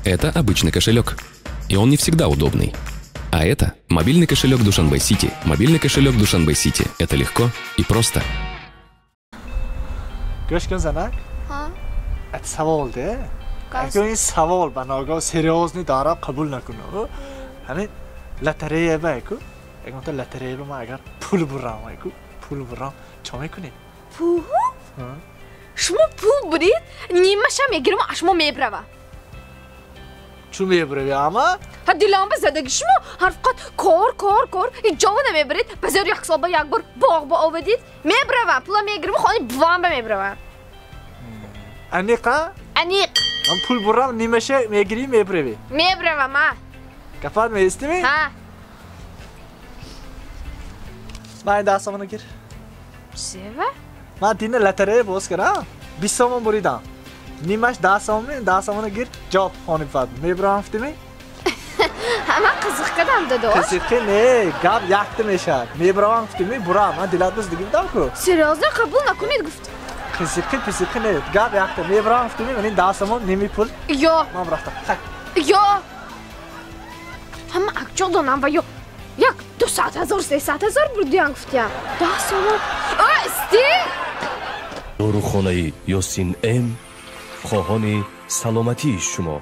Это обычный кошелек, и он не всегда удобный. А это мобильный кошелек Душанбе Сити. Мобильный кошелек Душанбе Сити. Это легко и просто. گوش کن زنک؟ ها؟ ات سوال ده؟ اگه این سوال بناگاه سریوزنی داره قبول نکنه همین لطریه باید اگه تو لطریه با ما اگر پول برام باید پول برام چه میکنی؟ پول؟ شما پول برید؟ نیمش هم میگیرم شما میبرم چو میبروی اما؟ ها دیلام بزدگی شما حرفقات کار اینجا نمیبرید بذار یک سال با یک بار باغ با آودید میبرم پولا میگیرم خانه بوام میبرم انیقا؟ انیق من پول برام نیمشه میگیری میبروی میبرم ما کفات میستیمی؟ ها من این دستمانو گیر سیوه؟ من دینه لطریه باز کرم 20 سومون بریدم نیمش 10 سومونو گیر جاب خانه فاد میبرم هفتیمی؟ همه قزق کدام دادو قزقی نه گاب یخت میشه میبرم هفتیمی برام من دیلات بس دیگه بدم کو سریازه قبول نکنید گفت قزقی نه گاب یخت میبرم هفتیمی من این 10 سومون نیمی پول یا من رفتم یا همه اکجا دانم و یا یک 200,000 300,000 بردیان گفتیم 10 سومون استی داروخانه یاسین ام خواهان سلامتی شما